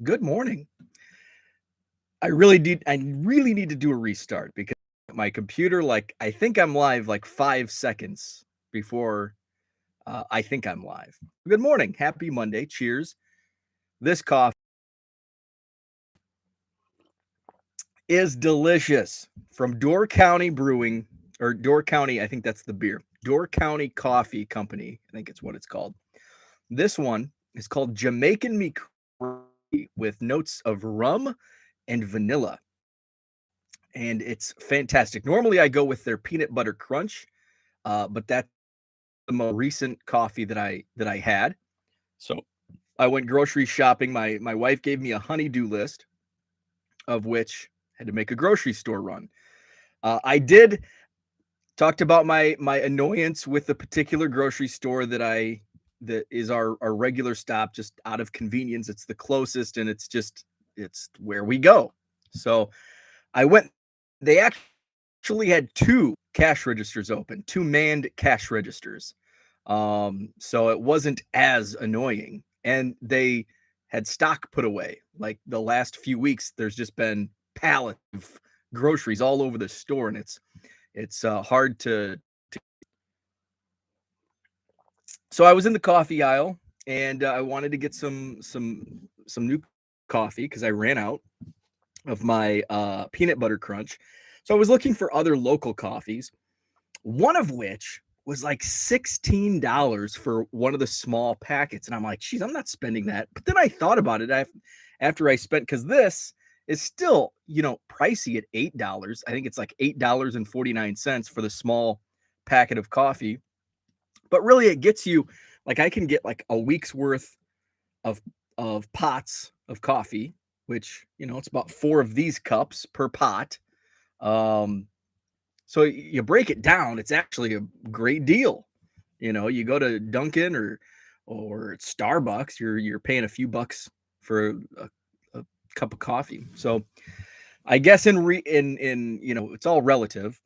Good morning. I really need to do a restart because my computer, like, I think I'm live like 5 seconds before I think I'm live. Good morning. Happy Monday. Cheers. This coffee is delicious from Door County Brewing or Door County. I think that's the beer. Door County Coffee Company. I think it's what it's called. This one is called Jamaican Me Crazy with notes of rum and vanilla. And it's fantastic. Normally, I go with their peanut butter crunch, but that's the most recent coffee that I had. So I went grocery shopping. My wife gave me a honey-do list of which I had to make a grocery store run. I did talked about my annoyance with the particular grocery store that is our regular stop, just out of convenience. It's the closest, and it's where we go. So I went. They actually had two cash registers open, two manned cash registers. So it wasn't as annoying. And they had stock put away. Like the last few weeks, there's just been pallets of groceries all over the store, and it's hard to. So I was in the coffee aisle, and I wanted to get some new coffee because I ran out of my peanut butter crunch. So I was looking for other local coffees, one of which was like $16 for one of the small packets. And I'm like, geez, I'm not spending that. But then I thought about it after I spent, because this is still, pricey at $8. I think it's like $8.49 for the small packet of coffee. But really, it gets you, like, I can get like a week's worth of pots of coffee, which, it's about four of these cups per pot. Um, so you break it down, it's actually a great deal. You go to Dunkin' or Starbucks, you're paying a few bucks for a cup of coffee. So I guess it's all relative,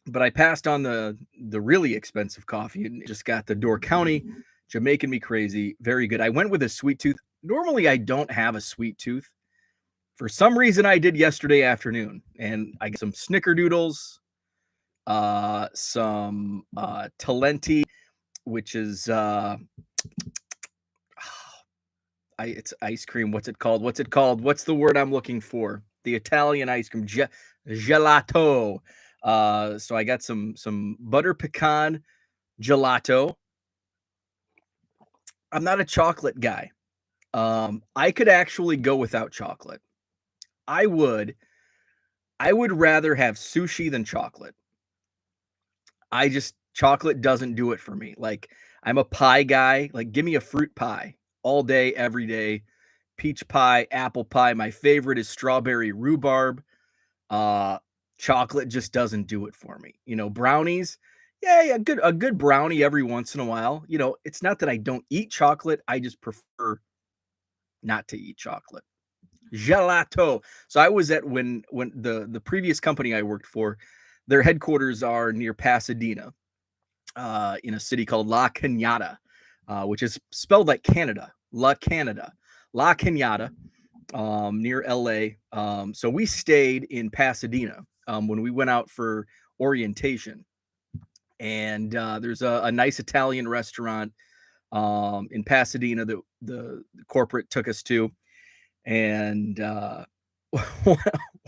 but I passed on the really expensive coffee and just got the Door County Jamaican Me Crazy. Very good. I went with a sweet tooth. Normally I don't have a sweet tooth. For some reason I did yesterday afternoon, and I got some snickerdoodles, some Talenti, which is it's ice cream. What's it called? What's the word I'm looking for? The Italian ice cream, gelato. So I got some butter pecan gelato. I'm not a chocolate guy. I could actually go without chocolate. I would I would rather have sushi than chocolate. Chocolate doesn't do it for me. Like, I'm a pie guy. Like, give me a fruit pie all day, every day. Peach pie, apple pie. My favorite is strawberry rhubarb. Uh, Chocolate just doesn't do it for me. Brownies. Yeah, a good brownie every once in a while. It's not that I don't eat chocolate. I just prefer not to eat chocolate. Gelato. So I was at when the previous company I worked for, their headquarters are near Pasadena, in a city called La Cañada, which is spelled like Canada. La Cañada, near LA. So we stayed in Pasadena when we went out for orientation, and there's a nice Italian restaurant in Pasadena that the corporate took us to, and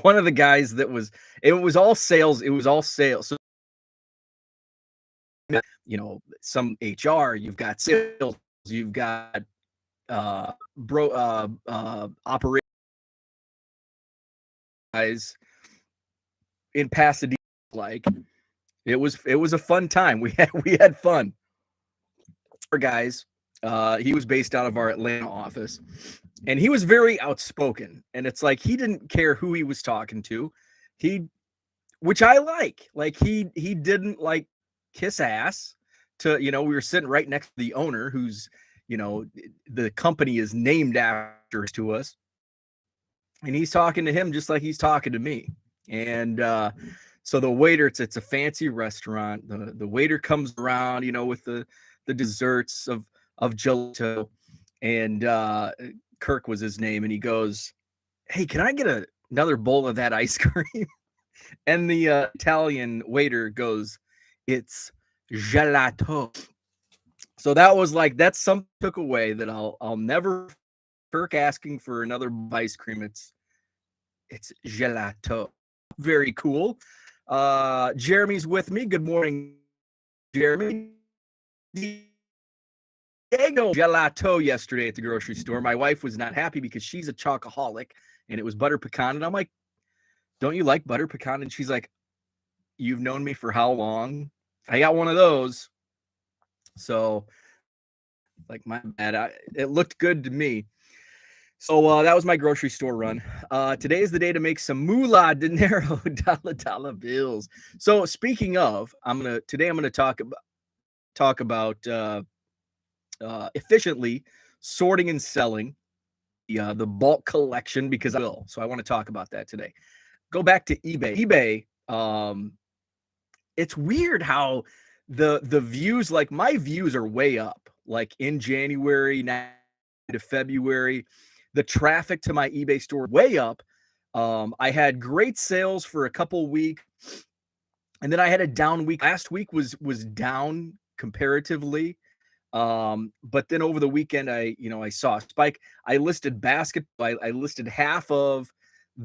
one of the guys it was all sales. It was all sales. So, some HR, you've got sales, you've got operation guys in Pasadena. Like, it was a fun time. We had fun. Our guys, he was based out of our Atlanta office, and he was very outspoken. And it's like he didn't care who he was talking to. He, which I like. Like, he didn't like kiss ass to, we were sitting right next to the owner, who's, the company is named after to us, and he's talking to him just like he's talking to me. And so the waiter, it's a fancy restaurant. The waiter comes around, with the desserts of gelato, and Kirk was his name, and he goes, "Hey, can I get another bowl of that ice cream?" And the Italian waiter goes, "It's gelato." So that was like that's something took away that I'll never Kirk asking for another ice cream. It's gelato. Very cool. Jeremy's with me. Good morning, Jeremy. Diego gelato yesterday at the grocery store. My wife was not happy because she's a chocoholic and it was butter pecan. And I'm like, don't you like butter pecan? And she's like, you've known me for how long? I got one of those. So, like, my bad. It looked good to me. So that was my grocery store run. Today is the day to make some moolah dinero, dollar bills. So speaking of, I'm gonna talk about efficiently sorting and selling the bulk collection because I will. So I want to talk about that today. Go back to eBay. It's weird how the views, like my views are way up. Like in January now to February, the traffic to my eBay store way up. I had great sales for a couple weeks, and then I had a down week. Last week was down comparatively. But then over the weekend, I saw a spike. I listed basketball. I listed half of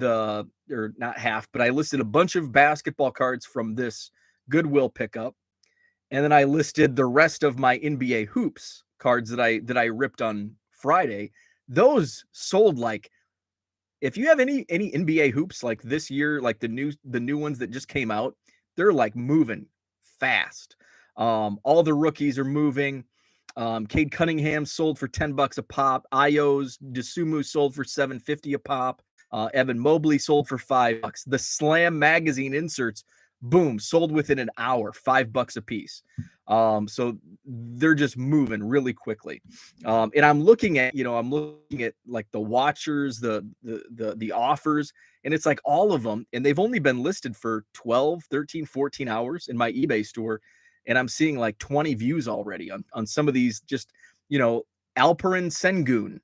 or not half, but I listed a bunch of basketball cards from this Goodwill pickup. And then I listed the rest of my NBA hoops cards that I ripped on Friday. Those sold like, if you have any NBA hoops like this year, like the new ones that just came out, they're like moving fast. All the rookies are moving. Cade Cunningham sold for $10 a pop. Ios Desumu sold for $7.50 a pop. Evan Mobley sold for $5. The Slam magazine inserts, boom, sold within an hour, $5 a piece. So they're just moving really quickly. And I'm looking at like the watchers, the offers, and it's like all of them, and they've only been listed for 12, 13, 14 hours in my eBay store. And I'm seeing like 20 views already on some of these, just, Alperen Sengun,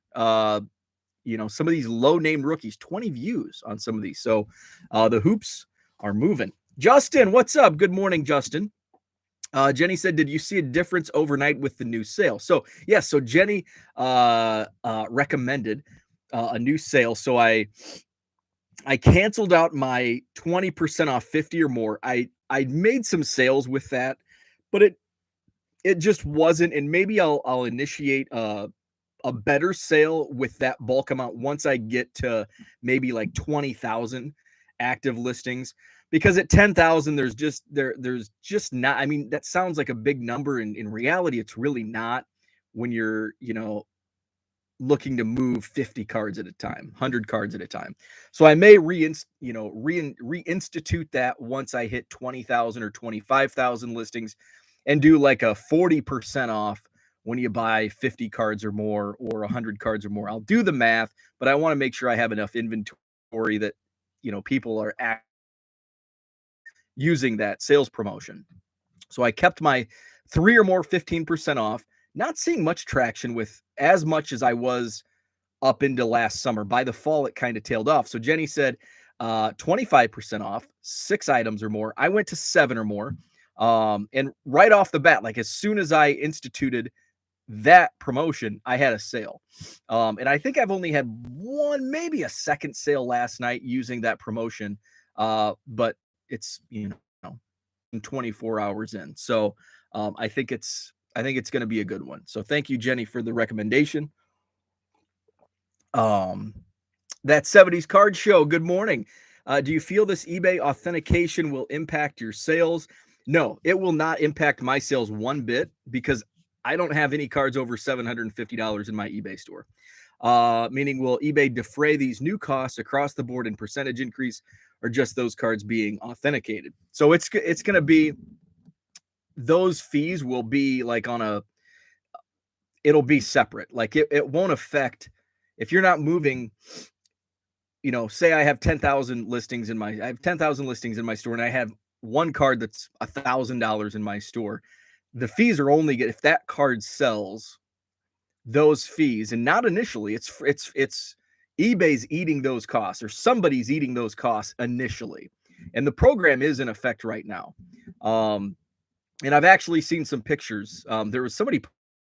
some of these low name rookies, 20 views on some of these. So the hoops are moving. Justin, what's up? Good morning, Justin. Jenny said, did you see a difference overnight with the new sale? So yes, so Jenny recommended a new sale. So I canceled out my 20% off 50 or more. I made some sales with that, but it just wasn't. And maybe I'll initiate a better sale with that bulk amount once I get to maybe like 20,000 active listings, because at 10,000 there's just not, I mean, that sounds like a big number. In reality, it's really not when you're, looking to move 50 cards at a time, 100 cards at a time. So I may reinstitute that once I hit 20,000 or 25,000 listings, and do like a 40% off when you buy 50 cards or more, or 100 cards or more. I'll do the math, but I want to make sure I have enough inventory that, people are using that sales promotion. So I kept my 3 or more 15% off, not seeing much traction with as much as I was up into last summer. By the fall, it kind of tailed off. So Jenny said 25% off, 6 items or more. I went to 7 or more. And right off the bat, like as soon as I instituted that promotion, I had a sale. And I think I've only had one, maybe a second sale last night using that promotion. But it's, 24 hours in. So I think it's going to be a good one. So thank you, Jenny, for the recommendation. That 70s card show. Good morning. Do you feel this eBay authentication will impact your sales? No, it will not impact my sales one bit, because I don't have any cards over $750 in my eBay store. Meaning, will eBay defray these new costs across the board in percentage increase, or just those cards being authenticated? So it's going to be, those fees will be like it'll be separate. Like it won't affect, if you're not moving, say I have 10,000 listings in my 10,000 listings in my store, and I have one card that's $1,000 in my store. The fees are only if that card sells, those fees, and not initially. It's eBay's eating those costs, or somebody's eating those costs initially, and the program is in effect right now. Um, and I've actually seen some pictures. There was somebody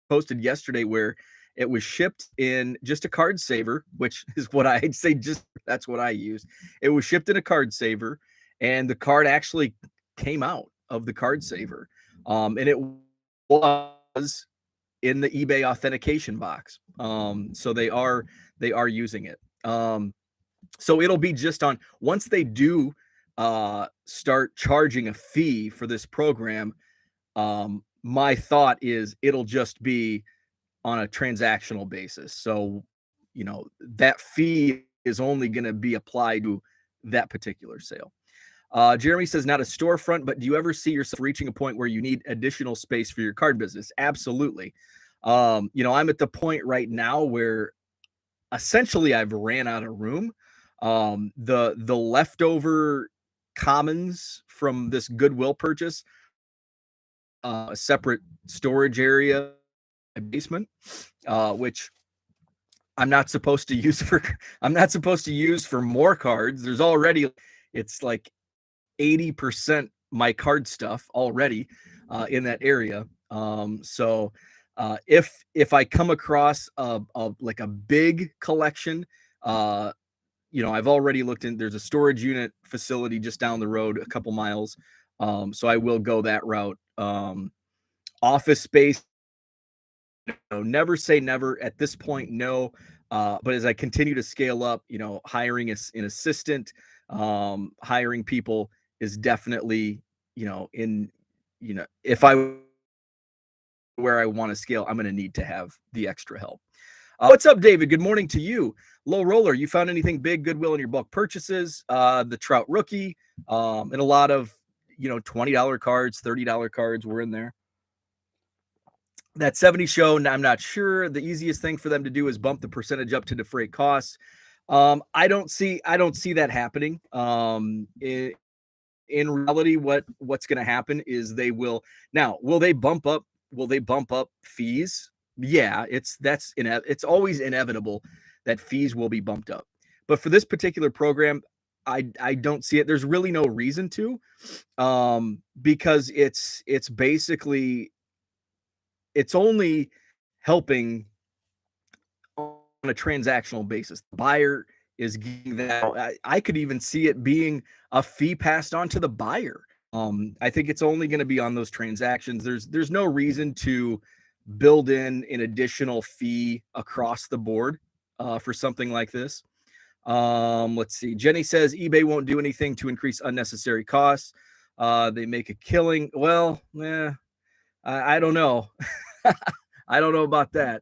posted yesterday where it was shipped in just a card saver, which is what I'd say. Just that's what I use. It was shipped in a card saver, and the card actually came out of the card saver, and it was in the eBay authentication box. So they are using it. So it'll be just on once they do start charging a fee for this program. My thought is it'll just be on a transactional basis. So, that fee is only going to be applied to that particular sale. Jeremy says, not a storefront, but do you ever see yourself reaching a point where you need additional space for your card business? Absolutely. I'm at the point right now where essentially I've ran out of room. The leftover commons from this Goodwill purchase, a separate storage area, basement, which I'm not supposed to use for more cards. There's already, it's like 80% my card stuff already in that area. So if I come across like a big collection, I've already looked in. There's a storage unit facility just down the road, a couple miles. So I will go that route. Office space, never say never at this point. No. But as I continue to scale up, hiring an assistant, hiring people is definitely, if I where I want to scale, I'm going to need to have the extra help. What's up, David? Good morning to you. Low Roller, you found anything big Goodwill in your bulk purchases? The Trout rookie, and a lot of, $20 cards, $30 cards were in there. That 70 show, I'm not sure. The easiest thing for them to do is bump the percentage up to defray costs. I don't see that happening. In reality, what's going to happen is will they bump up fees? Yeah, it's always inevitable that fees will be bumped up. But for this particular program, I don't see it. There's really no reason to, because it's basically, it's only helping on a transactional basis. The buyer is getting that. I could even see it being a fee passed on to the buyer. I think it's only going to be on those transactions. There's no reason to build in an additional fee across the board for something like this. Let's see. Jenny says eBay won't do anything to increase unnecessary costs. They make a killing. Well, I don't know. I don't know about that.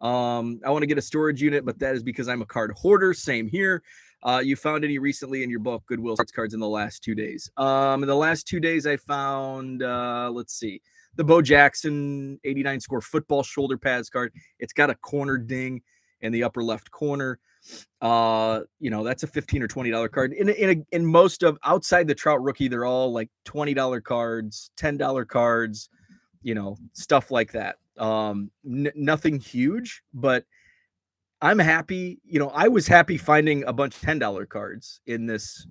I want to get a storage unit, but that is because I'm a card hoarder. Same here. You found any recently in your bulk Goodwill cards in the last 2 days? In the last 2 days, I found, let's see, the Bo Jackson 89 score football shoulder pads card. It's got a corner ding in the upper left corner. That's a $15 or $20 card. In most of outside the Trout rookie, they're all like $20 cards, $10 cards, stuff like that. Nothing huge, but I'm happy. I was happy finding a bunch of $10 cards in this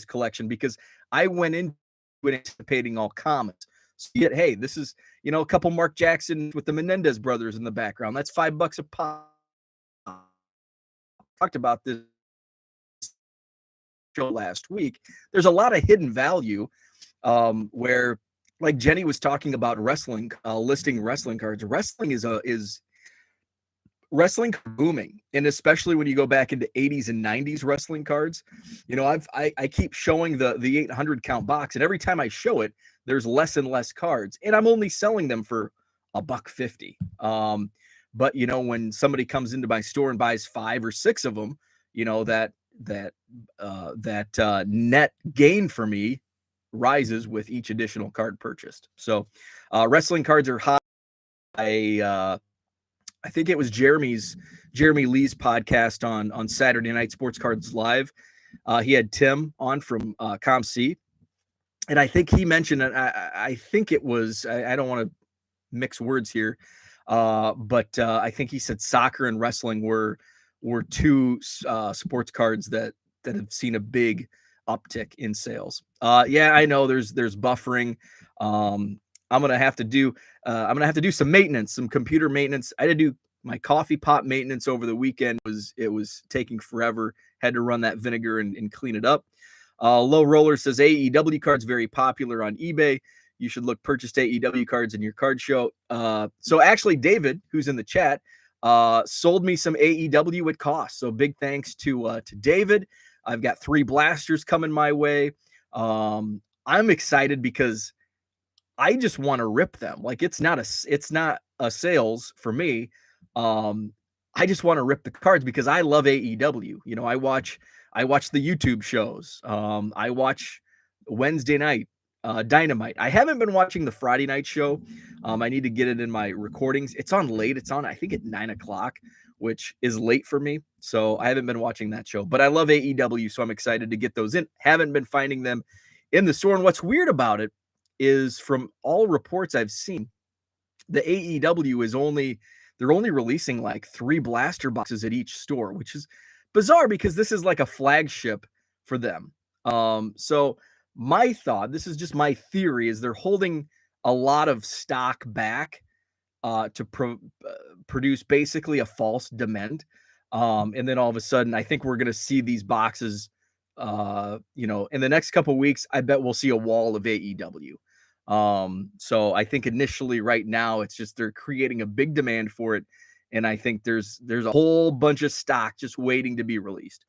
collection, because I went into it anticipating all commons. So yet, hey, this is, a couple Mark Jackson with the Menendez brothers in the background. That's $5 a pop. Talked about this show last week. There's a lot of hidden value where, like Jenny was talking about wrestling, listing wrestling cards. Wrestling is wrestling booming, and especially when you go back into 80s and 90s wrestling cards. I keep showing the 800 count box, and every time I show it, there's less and less cards, and I'm only selling them for $1.50. But when somebody comes into my store and buys 5 or 6 of them, that net gain for me rises with each additional card purchased. So wrestling cards are high. I think it was Jeremy Lee's podcast on Saturday Night Sports Cards Live. He had Tim on from ComC, and I think he mentioned, I think it was, I don't want to mix words here. But I think he said soccer and wrestling were two sports cards that have seen a big uptick in sales. Yeah, I know there's buffering. Um, I'm gonna have to do some maintenance, some computer maintenance. I had to do my coffee pot maintenance over the weekend. It was taking forever. Had to run that vinegar and clean it up. Low Roller says AEW cards very popular on eBay. You should look purchased AEW cards in your card show. So actually, David, who's in the chat, sold me some AEW at cost. So big thanks to David. I've got 3 blasters coming my way. I'm excited because I just want to rip them. Like it's not a sales for me. Um, I just want to rip the cards because I love AEW. You know, I watch the YouTube shows. I watch Wednesday night Dynamite. I haven't been watching the Friday night show. I need to get it in my recordings. It's on late. It's on I think at 9 o'clock, which is late for me. So I haven't been watching that show. But I love AEW, so I'm excited to get those in. Haven't been finding them in the store. And what's weird about it is from all reports I've seen, the AEW is they're only releasing like 3 blaster boxes at each store, which is bizarre because this is like a flagship for them. So my thought, this is just my theory, is they're holding a lot of stock back to produce basically a false demand. And then all of a sudden, I think we're going to see these boxes, in the next couple of weeks. I bet we'll see a wall of AEW. So I think initially right now, it's just they're creating a big demand for it. And I think there's a whole bunch of stock just waiting to be released.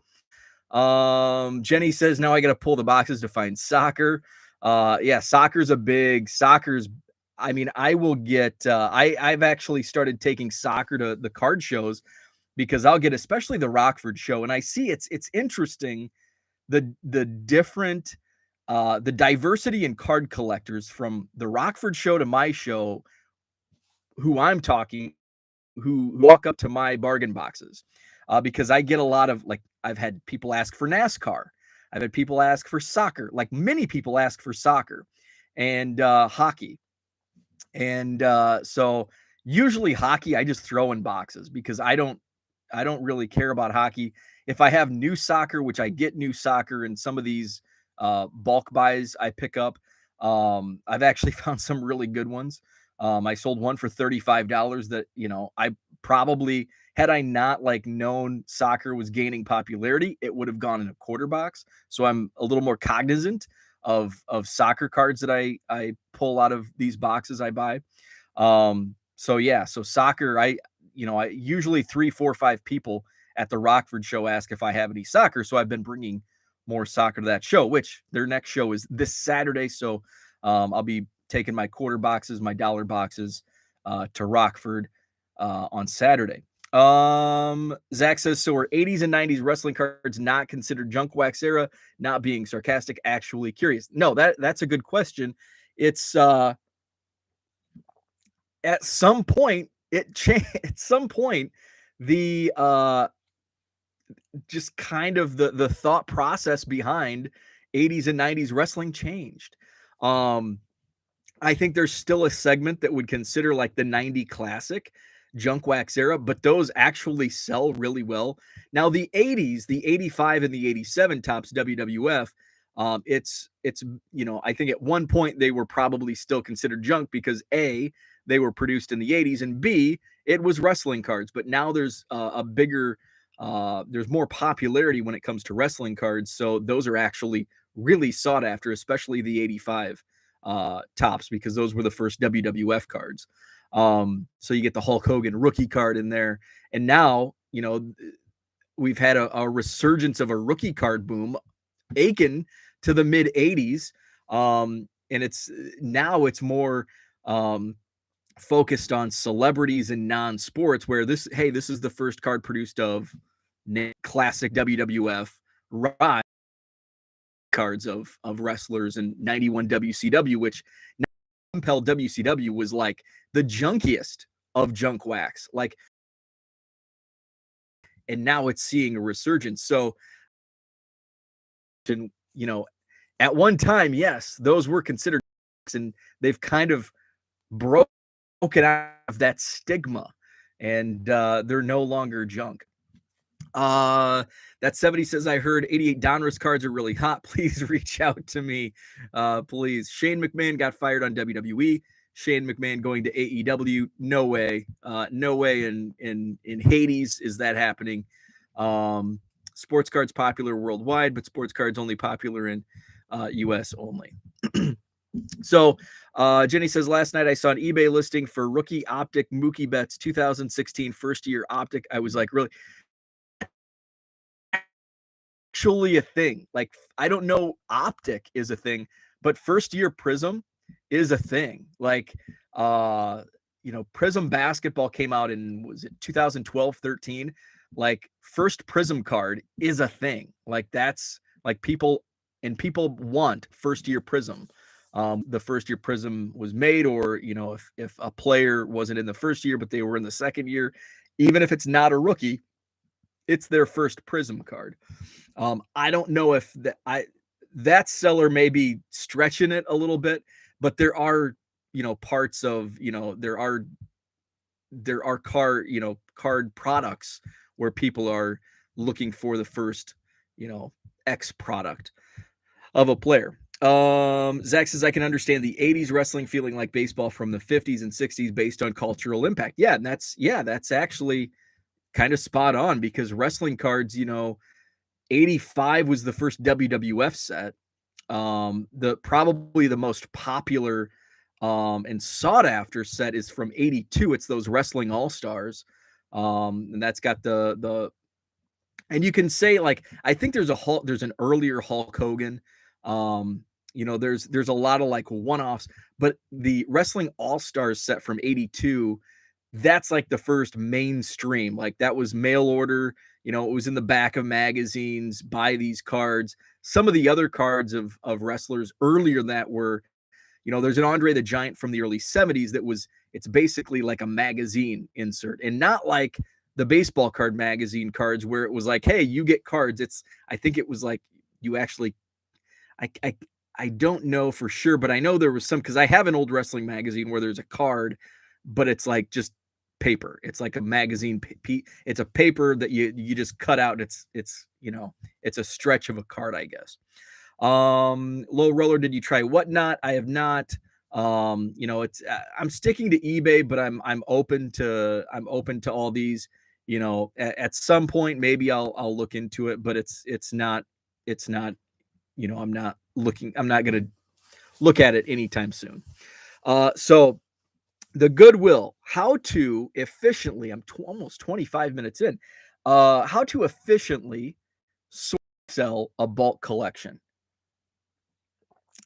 Jenny says, now I got to pull the boxes to find soccer. Yeah, soccer's I mean, I will get, I've actually started taking soccer to the card shows because I'll get, especially the Rockford show. And I see it's interesting, the different, the diversity in card collectors from the Rockford show to my show, who I'm talking, who walk up to my bargain boxes, because I get a lot of, like, I've had people ask for NASCAR. I've had people ask for soccer, like many people ask for soccer and hockey. And so usually hockey, I just throw in boxes because I don't really care about hockey. If I have new soccer, which I get new soccer in some of these bulk buys I pick up, I've actually found some really good ones. I sold one for $35 that, I probably, had I not like known soccer was gaining popularity, it would have gone in a quarter box. So I'm a little more cognizant of soccer cards that I pull out of these boxes I buy. So yeah, so soccer, I usually 3, 4, 5 people at the Rockford show ask if I have any soccer. So I've been bringing more soccer to that show, which their next show is this Saturday. So I'll be taking my quarter boxes, my dollar boxes to Rockford on Saturday. Zach says, so are 80s and 90s wrestling cards not considered junk wax era? Not being sarcastic, actually curious. No, that's a good question. It's at some point it changed. At some point, the just kind of the thought process behind 80s and 90s wrestling changed. I think there's still a segment that would consider like the 90 classic junk wax era, but those actually sell really well. Now the 80s, the 85 and the 87 tops WWF, it's I think at one point they were probably still considered junk because A, they were produced in the 80s, and B, it was wrestling cards. But now there's a bigger there's more popularity when it comes to wrestling cards, so those are actually really sought after, especially the 85 tops, because those were the first WWF cards. So you get the Hulk Hogan rookie card in there. And now, we've had a resurgence of a rookie card boom, aching to the mid 80s. And it's more focused on celebrities and non-sports, where this is the first card produced of classic WWF ride cards of wrestlers, and 91 WCW, which Compel WCW was like the junkiest of junk wax, like, and now it's seeing a resurgence. So, at one time, yes, those were considered, and they've kind of broken out that stigma, and they're no longer junk. That 70 says, I heard 88 Donruss cards are really hot. Please reach out to me. Please. Shane McMahon got fired on WWE. Shane McMahon going to AEW. No way. No way in Hades is that happening. Sports cards popular worldwide, but sports cards only popular in US only. So Jenny says, last night I saw an eBay listing for rookie optic Mookie Betts 2016 first year optic. I was like, really? Actually a thing. Like, I don't know optic is a thing, but first year prism is a thing. Like, prism basketball came out in, was it 2012, 13? Like, first prism card is a thing. Like, that's like people want first year prism. The first year prism was made, or if a player wasn't in the first year but they were in the second year, even if it's not a rookie, it's their first prism card. I don't know if that seller may be stretching it a little bit, but there are parts of there are card products where people are looking for the first X product of a player. Zach says, I can understand the 80s wrestling feeling like baseball from the 50s and 60s based on cultural impact. Yeah, and that's actually kind of spot on, because wrestling cards, 85 was the first WWF set. Probably the most popular and sought after set is from 82. It's those Wrestling All-Stars. And that's got and you can say, like, I think there's an earlier Hulk Hogan. There's a lot of like one-offs, but the Wrestling All-Stars set from 82, that's like the first mainstream. Like, that was mail order. It was in the back of magazines, buy these cards. Some of the other cards of wrestlers earlier that were, there's an Andre the Giant from the early 70s it's basically like a magazine insert, and not like the baseball card magazine cards where it was like, hey, you get cards. I think it was like you actually, I don't know for sure, but I know there was some, because I have an old wrestling magazine where there's a card, but it's like just paper. It's like a magazine. It's a paper that you just cut out. It's a stretch of a card, I guess. Low roller, did you try Whatnot? I have not. I'm sticking to eBay, but I'm open to all these. At some point maybe I'll look into it, but it's not. I'm not going to look at it anytime soon. So the Goodwill, how to efficiently, I'm almost 25 minutes in, how to efficiently sell a bulk collection.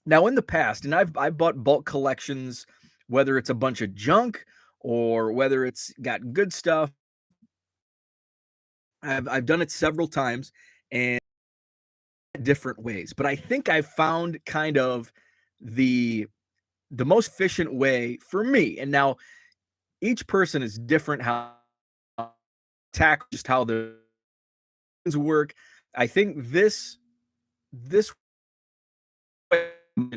Now, in the past, and I've bought bulk collections, whether it's a bunch of junk or whether it's got good stuff. I've done it several times and different ways, but I think I've found kind of the most efficient way for me. And now each person is different how tackle just how the work. I think this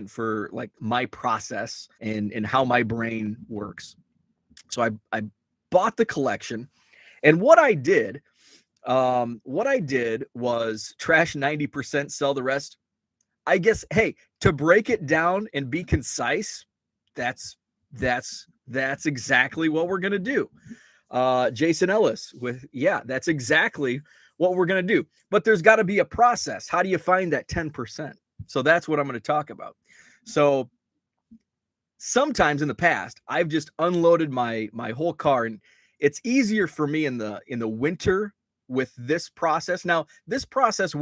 for like my process and how my brain works. So I bought the collection, and what I did was trash 90%, sell the rest. I guess, hey, to break it down and be concise, that's exactly what we're gonna do. Jason Ellis that's exactly what we're gonna do. But there's got to be a process. How do you find that 10%? So that's what I'm going to talk about. So sometimes in the past, I've just unloaded my whole car, and it's easier for me in the winter with this process. Now, this process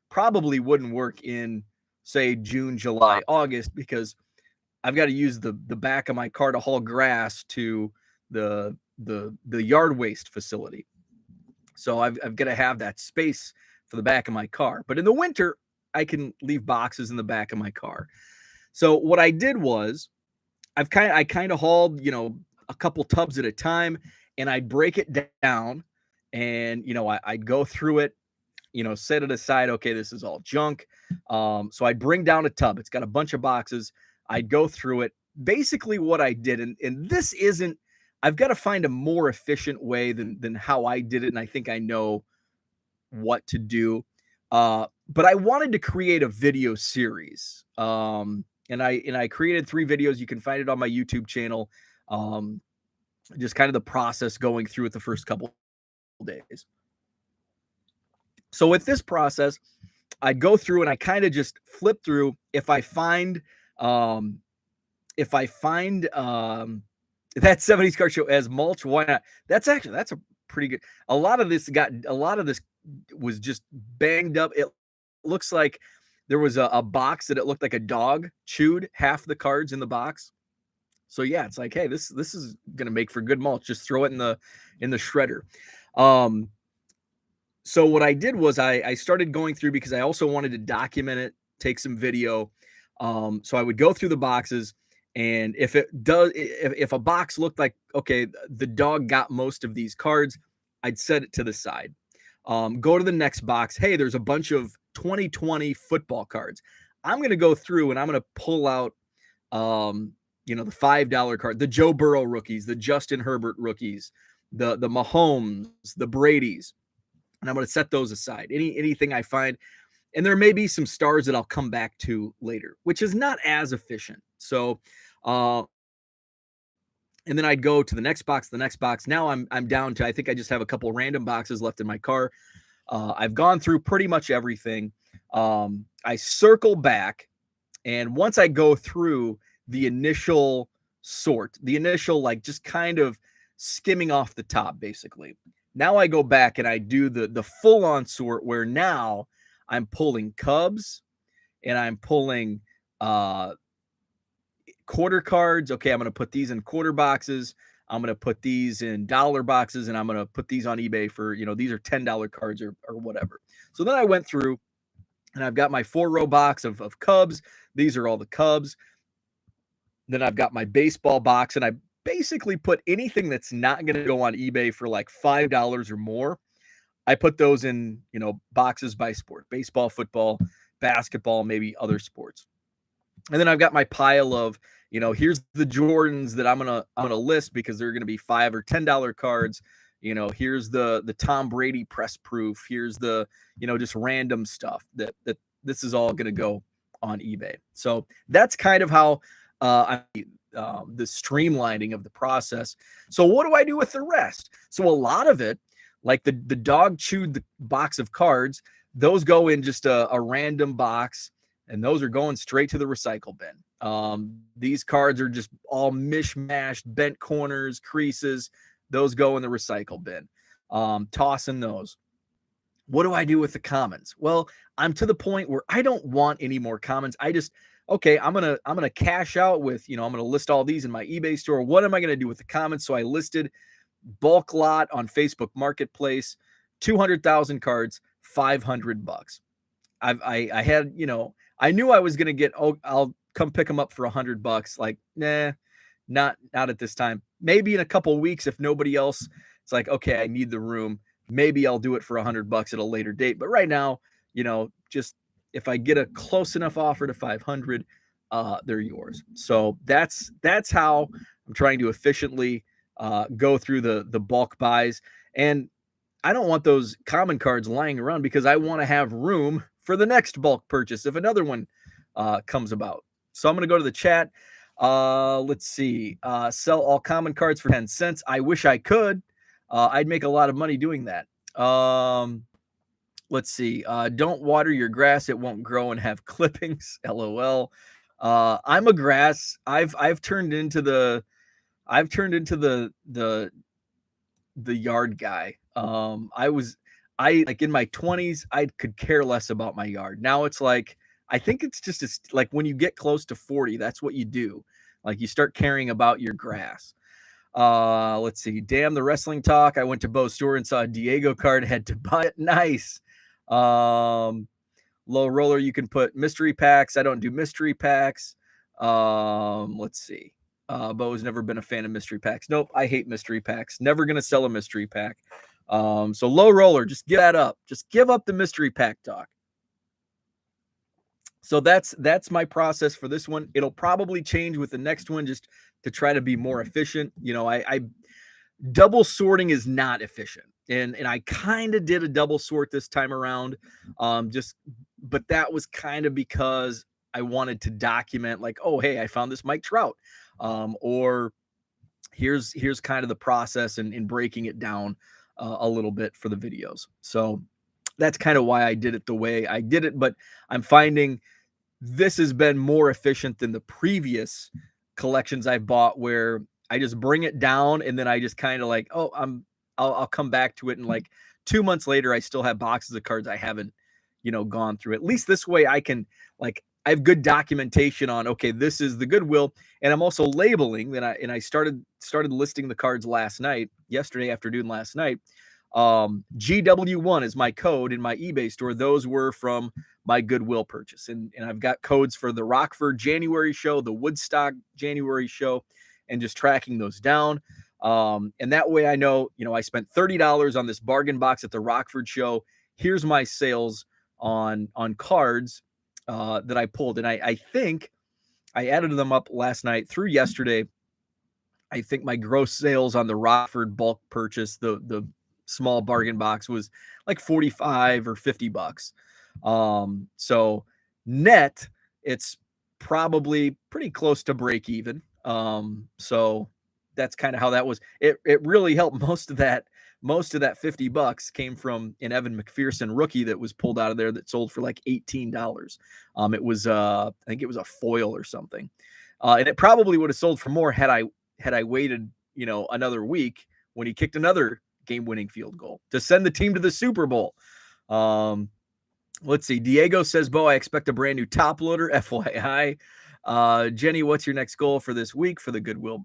probably wouldn't work in, say, June, July, August, because I've got to use the back of my car to haul grass to the yard waste facility. So I've got to have that space for the back of my car. But in the winter, I can leave boxes in the back of my car. So what I did was I kind of hauled, a couple tubs at a time, and I'd break it down, and, I'd go through it, set it aside. Okay, this is all junk. So I'd bring down a tub. It's got a bunch of boxes. I'd go through it. Basically what I did, and this isn't I've got to find a more efficient way than how I did it, and I think I know what to do. But I wanted to create a video series. And I created 3 videos. You can find it on my YouTube channel. Um, just kind of the process going through it the first couple days. So with this process, I go through and I kind of just flip through. Um, if I find that 70s car show as mulch, why not? That's a pretty good. A lot of this was just banged up. It looks like there was a box that it looked like a dog chewed half the cards in the box. So yeah, it's like, hey, this is gonna make for good mulch. Just throw it in the shredder. So what I did was I started going through because I also wanted to document it, take some video. So I would go through the boxes, and if a box looked like, okay, the dog got most of these cards, I'd set it to the side. Go to the next box. Hey, there's a bunch of 2020 football cards. I'm going to go through and I'm going to pull out, the $5 card, the Joe Burrow rookies, the Justin Herbert rookies, the Mahomes, the Brady's, and I'm going to set those aside. Anything I find, and there may be some stars that I'll come back to later, which is not as efficient. So, and then I'd go to the next box. Now I'm down to, I think I just have a couple random boxes left in my car. I've gone through pretty much everything. I circle back, and once I go through the initial sort, the initial, like, just kind of skimming off the top, basically. Now I go back and I do the full-on sort, where now I'm pulling Cubs and I'm pulling quarter cards. Okay, I'm going to put these in quarter boxes. I'm going to put these in dollar boxes, and I'm going to put these on eBay for, these are $10 cards or whatever. So then I went through and I've got my 4-row box of Cubs. These are all the Cubs. Then I've got my baseball box, and I basically put anything that's not going to go on eBay for like $5 or more. I put those in, boxes by sport: baseball, football, basketball, maybe other sports. And then I've got my pile of, here's the Jordans that I'm gonna list because they're gonna be $5 or $10 cards. Here's the Tom Brady press proof. Here's the, just random stuff that this is all gonna go on eBay. So that's kind of how the streamlining of the process. So what do I do with the rest? So a lot of it, like the dog chewed the box of cards, those go in just a random box, and those are going straight to the recycle bin. These cards are just all mishmashed, bent corners, creases. Those go in the recycle bin. Tossing those. What do I do with the commons? Well, I'm to the point where I don't want any more commons. Okay, I'm gonna cash out with, I'm gonna list all these in my eBay store. What am I gonna do with the commons? So I listed bulk lot on Facebook Marketplace, 200,000 cards, $500. I had, I knew I was gonna get, I'll come pick them up for $100. Like, nah, not at this time. Maybe in a couple weeks, if nobody else, it's like, okay, I need the room. Maybe I'll do it for $100 at a later date. But right now, just if I get a close enough offer to 500, they're yours. So that's how I'm trying to efficiently go through the bulk buys. And I don't want those common cards lying around because I want to have room for the next bulk purchase if another one comes about. So I'm going to go to the chat. Let's see. Sell all common cards for 10 cents. I wish I could. I'd make a lot of money doing that. Let's see. Don't water your grass. It won't grow and have clippings. LOL. I'm a grass. I've turned into the yard guy. I like in my 20s, I could care less about my yard. Now it's like, I think it's just like when you get close to 40, that's what you do. Like you start caring about your grass. Let's see. Damn the wrestling talk. I went to Bo's store and saw a Diego card, had to buy it. Nice. Low roller, you can put mystery packs. I don't do mystery packs. Let's see. Bo's never been a fan of mystery packs. Nope, I hate mystery packs. Never gonna sell a mystery pack. So low roller, just give that up. Just give up the mystery pack talk. So that's my process for this one. It'll probably change with the next one just to try to be more efficient. I double sorting is not efficient. And I kind of did a double sort this time around. Just but that was kind of because I wanted to document like, oh, hey, I found this Mike Trout. Or here's kind of the process and breaking it down a little bit for the videos. So that's kind of why I did it the way I did it. But I'm finding this has been more efficient than the previous collections I've bought where I just bring it down and then I just kind of like, oh, I'll come back to it. And like 2 months later, I still have boxes of cards I haven't, gone through. At least this way I can like, I have good documentation on, okay, this is the Goodwill. And I'm also labeling that I started listing the cards yesterday afternoon, last night. GW1 is my code in my eBay store. Those were from my Goodwill purchase. And I've got codes for the Rockford January show, the Woodstock January show, and just tracking those down. And that way I know, I spent $30 on this bargain box at the Rockford show. Here's my sales on cards that I pulled. And I think I added them up last night through yesterday. I think my gross sales on the Rockford bulk purchase, the small bargain box, was like 45 or $50. So net, it's probably pretty close to break even. So that's kind of how that was. It really helped. Most of that $50 came from an Evan McPherson rookie that was pulled out of there that sold for like $18. It was I think it was a foil or something. And it probably would have sold for more had I waited, another week when he kicked another game-winning field goal to send the team to the Super Bowl. Let's see. Diego says, Bo, I expect a brand new top loader, FYI. Jenny, what's your next goal for this week for the Goodwill?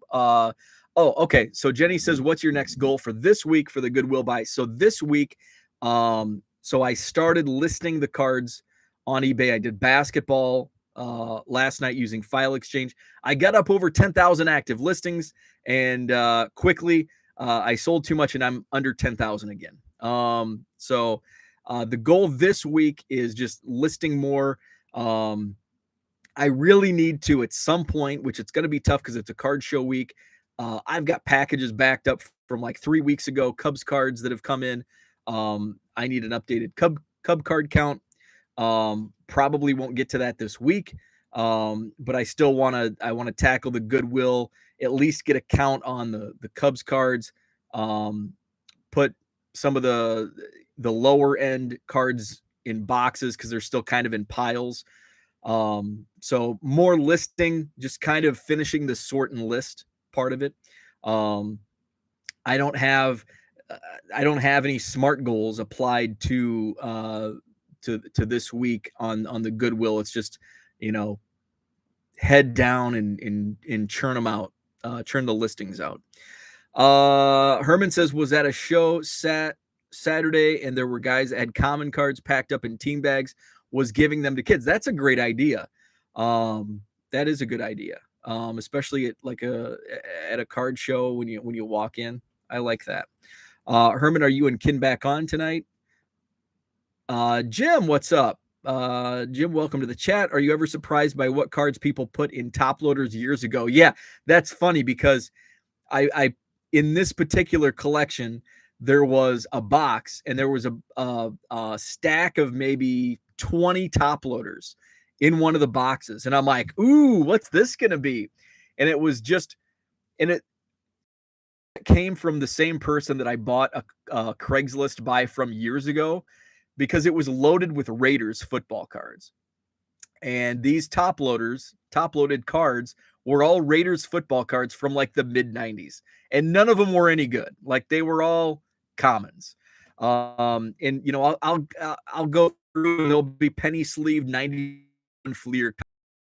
Okay. So Jenny says, what's your next goal for this week for the Goodwill buy? So this week, so I started listing the cards on eBay. I did basketball last night using File Exchange. I got up over 10,000 active listings, and quickly I sold too much and I'm under 10,000 again. So the goal this week is just listing more. I really need to at some point, which it's going to be tough because it's a card show week. I've got packages backed up from like 3 weeks ago, Cubs cards that have come in. I need an updated Cub card count. Probably won't get to that this week. But I still want to tackle the Goodwill, at least get a count on the Cubs cards. Put some of the lower end cards in boxes because they're still kind of in piles. So more listing, just kind of finishing the sort and list part of it. I don't have any SMART goals applied to this week on the Goodwill. It's just, head down and churn them out, churn the listings out. Herman says, was at a show Saturday and there were guys that had common cards packed up in team bags, was giving them to kids. That's a great idea. That is a good idea. Especially at a card show when you walk in. I like that. Herman, are you and Kin back on tonight? Jim, what's up? Jim, welcome to the chat. Are you ever surprised by what cards people put in top loaders years ago? Yeah, that's funny because I in this particular collection, there was a box and there was a stack of maybe 20 top loaders in one of the boxes. And I'm like, ooh, what's this going to be? And it was just, and it came from the same person that I bought a Craigslist buy from years ago, because it was loaded with Raiders football cards. And these top-loaded cards were all Raiders football cards from like the mid-90s. And none of them were any good. Like they were all commons. And I'll go through and there'll be penny sleeve 91 Fleer.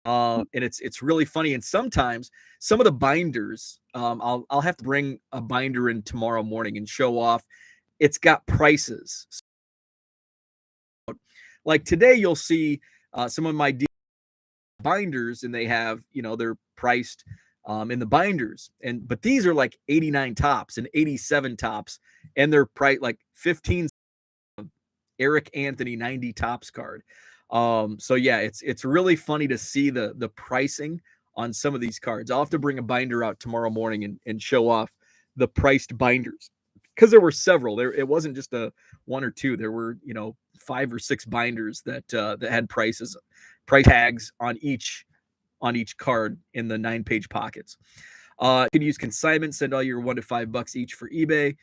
And it's really funny. And sometimes some of the binders, I'll have to bring a binder in tomorrow morning and show off. It's got prices. Like today, you'll see some of my binders, and they have, they're priced in the binders, but these are like 89 tops and 87 tops, and they're priced like 15. Eric Anthony 90 tops card. So yeah, it's really funny to see the pricing on some of these cards. I'll have to bring a binder out tomorrow morning and show off the priced binders because there were several. There it wasn't just a one or two. There were 5 or 6 binders that had price tags on each card in the 9-page pockets. You can use consignment, send all your $1 to $5 each for eBay.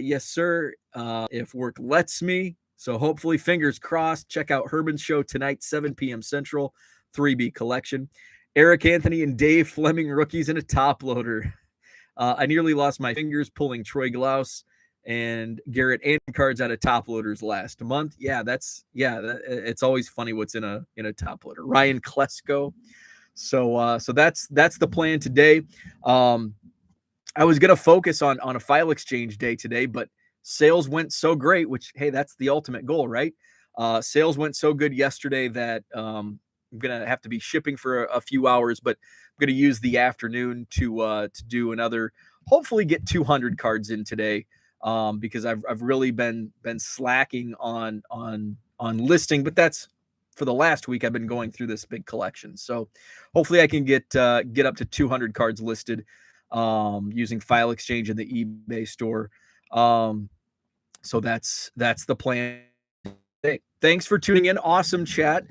Yes, sir. If work lets me. So hopefully, fingers crossed. Check out Herman's show tonight, 7 p.m. Central, 3B collection. Eric Anthony and Dave Fleming rookies in a top loader. I nearly lost my fingers pulling Troy Glaus and Garrett Anderson cards out of top loaders last month. Yeah, it's always funny what's in a top loader. Ryan Klesko. So that's the plan today. I was gonna focus on a file exchange day today, but sales went so great, which hey, that's the ultimate goal, right? Sales went so good yesterday that I'm gonna have to be shipping for a few hours, but I'm gonna use the afternoon to do another. Hopefully, get 200 cards in today, because I've really been slacking on listing, but that's for the last week. I've been going through this big collection, so hopefully I can get up to 200 cards listed using file exchange in the eBay store. So that's the plan. Hey, thanks for tuning in. Awesome chat.